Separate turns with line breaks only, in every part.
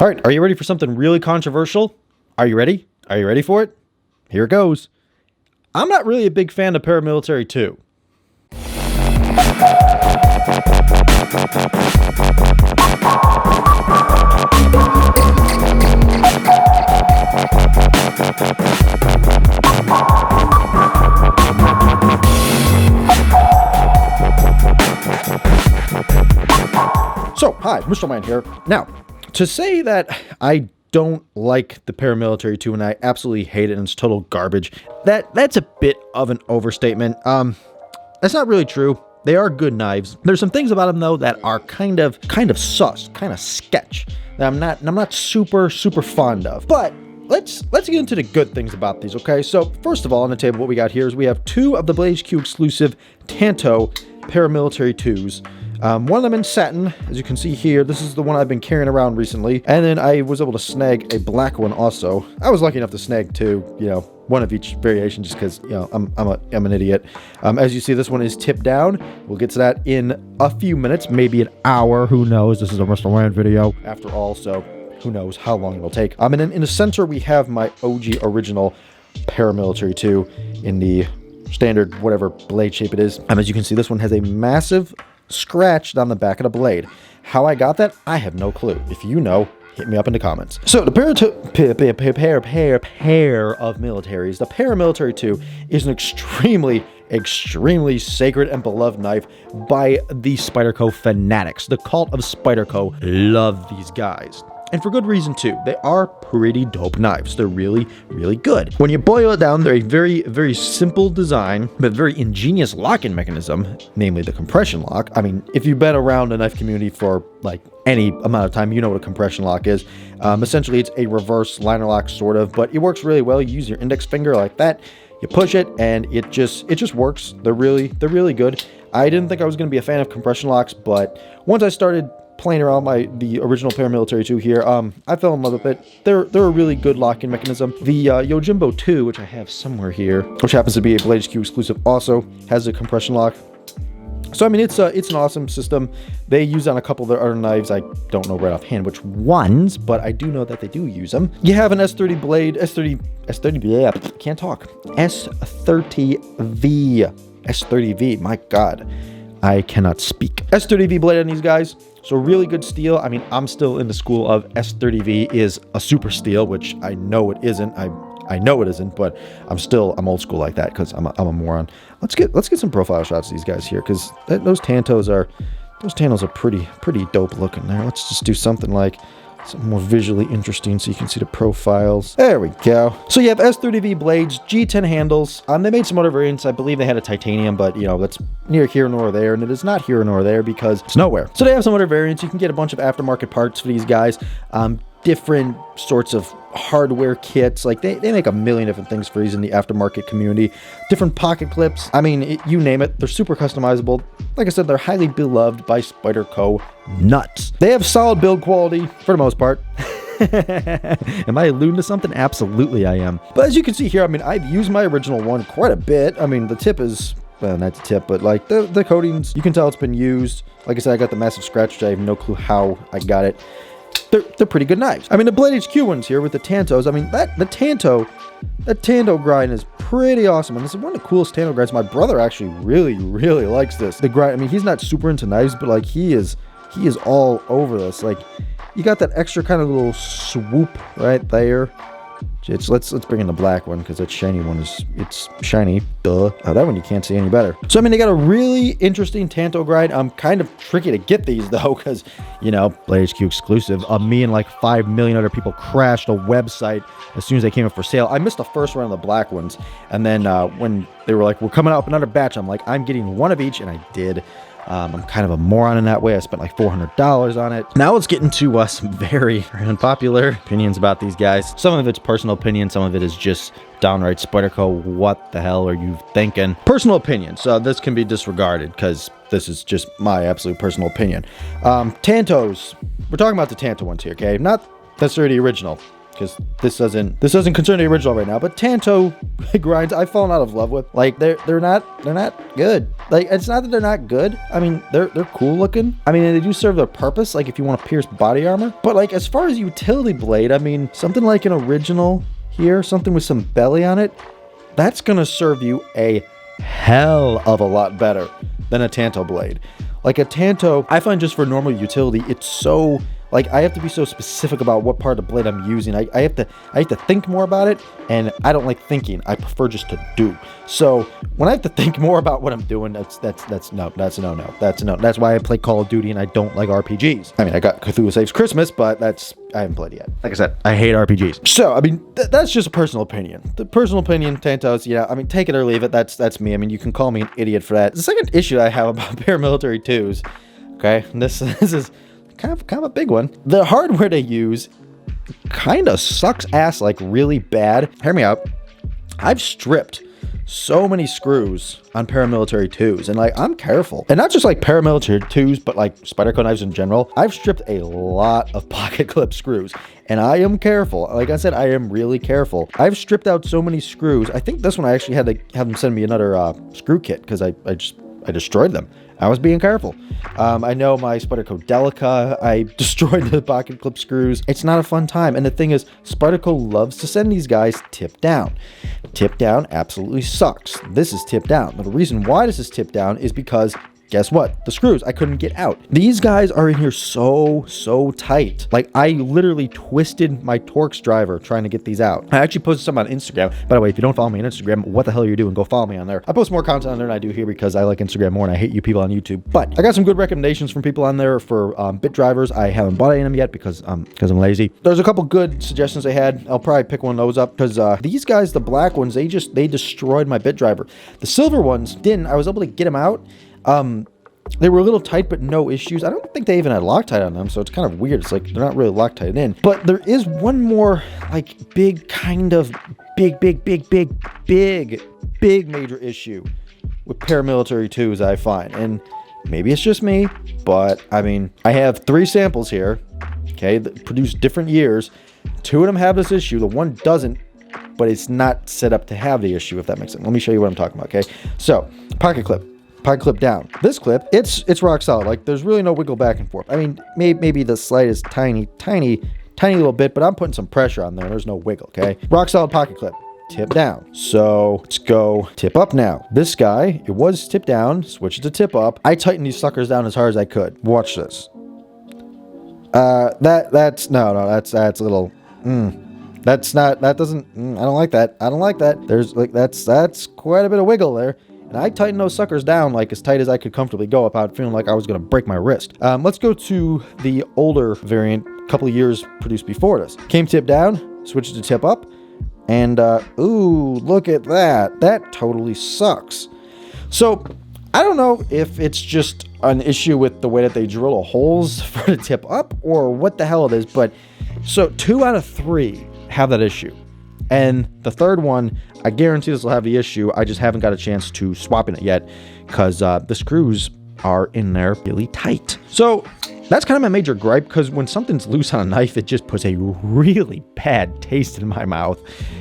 All right, are you ready for something really controversial? Are you ready? Are you ready for it? Here it goes. I'm not really a big fan of Paramilitary 2. So, hi, Mr. Man here. Now, to say that I don't like the Paramilitary 2 and I absolutely hate it and it's total garbage, that's a bit of an overstatement. That's not really true. They are good knives. There's some things about them though that are kind of sus, kind of sketch, that I'm not super fond of. But let's get into the good things about these, okay? So first of all, on the table, what we got here is we have two of the Blade HQ exclusive Tanto Paramilitary 2s. One of them in satin, as you can see here. This is the one I've been carrying around recently. And then I was able to snag a black one also. I was lucky enough to snag two, one of each variation just because, I'm an idiot. As you see, this one is tipped down. We'll get to that in a few minutes, maybe an hour. Who knows? This is a Mr. Land video after all, so who knows how long it'll take. And then in the center, we have my OG original Paramilitary 2 in the standard whatever blade shape it is. As you can see, this one has a massive scratch down the back of the blade. How I got that, I have no clue. If you know, hit me up in the comments. So the pair of militaries, the Paramilitary 2 is an extremely sacred and beloved knife by the Spyderco fanatics. The cult of Spyderco love these guys. And for good reason too. They are pretty dope knives. They're really good. When you boil it down, they're a very simple design, but very ingenious lock-in mechanism, namely the compression lock. I mean, if you've been around the knife community for like any amount of time, you know what a compression lock is. Essentially, it's a reverse liner lock sort of, but it works really well. You use your index finger like that, you push it, and it just works. They're really good. I didn't think I was going to be a fan of compression locks, but once I started playing around the original Paramilitary 2 here, I fell in love with it. They're a really good lock-in mechanism. The Yojimbo 2, which I have somewhere here, which happens to be a Blade HQ exclusive, also has a compression lock. So I mean, it's an awesome system. They use it on a couple of their other knives. I don't know right offhand which ones, but I do know that they do use them. You have an S30 blade, yeah, can't talk. S30V, my God, I cannot speak. S30V blade on these guys. So really good steel. I mean, I'm still in the school of S30V is a super steel, which I know it isn't. I know it isn't, but I'm old school like that because I'm a moron. Let's get some profile shots of these guys here because those Tantos are pretty dope looking there. Let's just do something more visually interesting so you can see the profiles. There we go. So you have S30V blades, G10 handles. They made some other variants. I believe they had a titanium, but that's near here nor there, and it is not here nor there because it's nowhere. So they have some other variants. You can get a bunch of aftermarket parts for these guys. Different sorts of hardware kits. Like they make a million different things for these in the aftermarket community. Different pocket clips. I mean, you name it. They're super customizable. Like I said, they're highly beloved by Spyderco nuts. They have solid build quality for the most part. Am I alluding to something? Absolutely I am. But as you can see here, I mean, I've used my original one quite a bit. I mean, the tip is, well, not the tip, but like the coatings, you can tell it's been used. Like I said, I got the massive scratch, which I have no clue how I got it. They're pretty good knives. I mean, the Blade HQ ones here with the Tantos, I mean, the Tanto grind is pretty awesome. And this is one of the coolest Tanto grinds. My brother actually really likes this. The grind, I mean, he's not super into knives, but like he is all over this. Like, you got that extra kind of little swoop right there. Let's bring in the black one because that shiny one it's shiny. Duh. Oh, that one you can't see any better. So I mean, they got a really interesting Tanto grind. Kind of tricky to get these though because Blade HQ exclusive. Me and like 5 million other people crashed a website as soon as they came up for sale. I missed the first round of the black ones, and then when they were like, we're coming out with another batch, I'm like, I'm getting one of each, and I did. I'm kind of a moron in that way. I spent like $400 on it. Now let's get into some very unpopular opinions about these guys. Some of it's personal opinion. Some of it is just downright Spyderco. What the hell are you thinking? Personal opinion. So this can be disregarded because this is just my absolute personal opinion. Tantos. We're talking about the Tanto ones here, okay? Not necessarily the original. because this doesn't concern the original right now, but Tanto grinds I've fallen out of love with. Like they're not good. Like it's not that they're not good. I mean they're cool looking. I mean they do serve their purpose, like if you want to pierce body armor. But like as far as utility blade, I mean something like an original here, something with some belly on it, that's gonna serve you a hell of a lot better than a Tanto blade. Like a Tanto, I find just for normal utility, it's so like I have to be so specific about what part of the blade I'm using. I have to think more about it, and I don't like thinking. I prefer just to do. So when I have to think more about what I'm doing, that's a no. That's a no. That's why I play Call of Duty and I don't like RPGs. I mean, I got Cthulhu Saves Christmas, but I haven't played it yet. Like I said, I hate RPGs. So I mean, that's just a personal opinion. The personal opinion, Tantos. Yeah, I mean, take it or leave it. That's me. I mean, you can call me an idiot for that. The second issue I have about Paramilitary 2s. Okay, this is kind of a big one. The hardware they use kind of sucks ass, like really bad. Hear me out. I've stripped so many screws on Paramilitary 2s, and like I'm careful, and not just like Paramilitary 2s, but like Spyderco knives in general. I've stripped a lot of pocket clip screws, and I am careful. Like I said, I am really careful. I've stripped out so many screws. I think this one I actually had to have them send me another screw kit because I destroyed them. I was being careful. I know my Spyderco Delica, I destroyed the pocket clip screws. It's not a fun time. And the thing is, Spyderco loves to send these guys tip down. Tip down absolutely sucks. This is tip down. But the reason why this is tip down is because guess what? The screws, I couldn't get out. These guys are in here so tight. Like I literally twisted my Torx driver trying to get these out. I actually posted some on Instagram. By the way, if you don't follow me on Instagram, what the hell are you doing? Go follow me on there. I post more content on there than I do here because I like Instagram more and I hate you people on YouTube. But I got some good recommendations from people on there for bit drivers. I haven't bought any of them yet because I'm lazy. There's a couple good suggestions they had. I'll probably pick one of those up because these guys, the black ones, they destroyed my bit driver. The silver ones didn't. I was able to get them out. They were a little tight, but no issues. I don't think they even had Loctite on them, so it's kind of weird. It's like they're not really Loctite in. But there is one more like big major issue with Paramilitary 2s I find. And maybe it's just me, but I mean, I have 3 samples here, okay, that produce different years. 2 of them have this issue. The one doesn't, but it's not set up to have the issue, if that makes sense. Let me show you what I'm talking about, okay? So, pocket clip down. This clip, it's rock solid. Like there's really no wiggle back and forth. I mean, maybe the slightest tiny little bit, but I'm putting some pressure on there. There's no wiggle, okay? Rock solid pocket clip. Tip down. So let's go tip up now. This guy, it was tip down, switch it to tip up. I tightened these suckers down as hard as I could. Watch this. That's a little, that's not, that doesn't, I don't like that. I don't like that. There's like, that's quite a bit of wiggle there. And I tightened those suckers down like as tight as I could comfortably go without feeling like I was going to break my wrist. Let's go to the older variant, a couple of years produced before this. Came tip down, switched to tip up, and ooh, look at that. That totally sucks. So I don't know if it's just an issue with the way that they drill the holes for the tip up or what the hell it is, but so 2 out of 3 have that issue. And the third one, I guarantee this will have the issue. I just haven't got a chance to swap in it yet because the screws are in there really tight. So that's kind of my major gripe because when something's loose on a knife, it just puts a really bad taste in my mouth.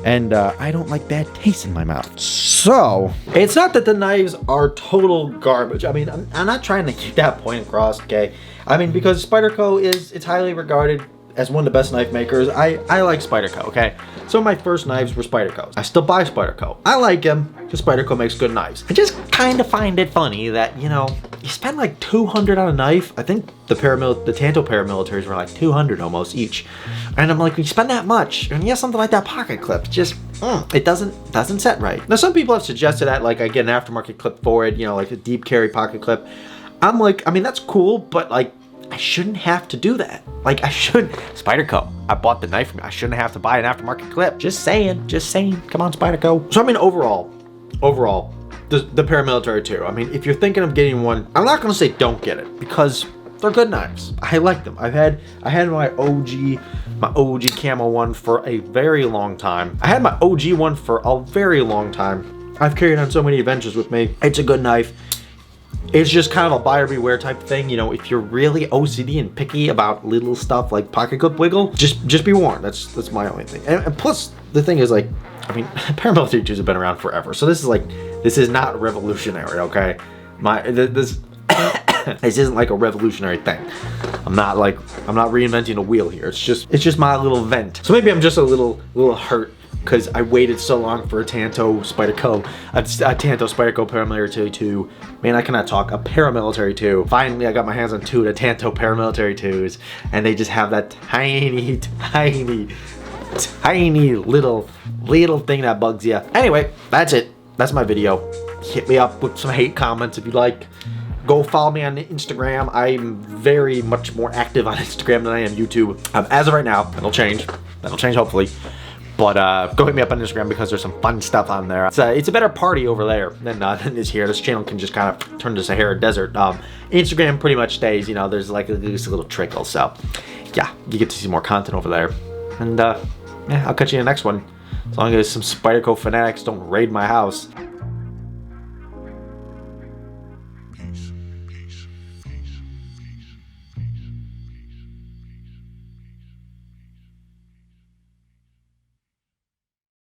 And I don't like bad taste in my mouth. So it's not that the knives are total garbage. I mean, I'm not trying to keep that point across, okay? I mean, because Spyderco it's highly regarded as one of the best knife makers. I like Spyderco, okay? Some of my first knives were Spydercos. I still buy Spyderco. I like them because Spyderco makes good knives. I just kind of find it funny that, you know, you spend like $200 on a knife. I think the Tanto paramilitaries were like $200 almost each. And I'm like, you spend that much, and yeah, something like that pocket clip, just, it doesn't set right. Now, some people have suggested that, like, I get an aftermarket clip for it, you know, like a deep carry pocket clip. I'm like, I mean, that's cool, but like, I shouldn't have to do that. Like I should. Spyderco, I bought the knife from you. I shouldn't have to buy an aftermarket clip. Just saying. Come on, Spyderco. So I mean, overall, the Paramilitary 2. I mean, if you're thinking of getting one, I'm not gonna say don't get it because they're good knives. I like them. I had my OG camo one for a very long time. I had my OG one for a very long time. I've carried on so many adventures with me. It's a good knife. It's just kind of a buyer beware type thing. You know, if you're really OCD and picky about little stuff like pocket clip wiggle, just be warned. That's my only thing. And plus, the thing is, like, I mean, Paramilitary 2s have been around forever, so this is not revolutionary, okay? This this isn't like a revolutionary thing. I'm not reinventing a wheel here. It's just my little vent. So maybe I'm just a little hurt because I waited so long for a Tanto Spyderco Paramilitary 2. Man, I cannot talk. A Paramilitary 2. Finally, I got my hands on 2 of the Tanto Paramilitary 2s, and they just have that tiny little thing that bugs you. Anyway, that's it. That's my video. Hit me up with some hate comments if you like. Go follow me on Instagram. I'm very much more active on Instagram than I am YouTube. As of right now, that'll change. That'll change hopefully. But go hit me up on Instagram because there's some fun stuff on there. It's a better party over there than this here. This channel can just kind of turn to Sahara Desert. Instagram pretty much stays, you know, there's like just a little trickle. So yeah, you get to see more content over there. And yeah, I'll catch you in the next one. As long as some Spyderco fanatics don't raid my house.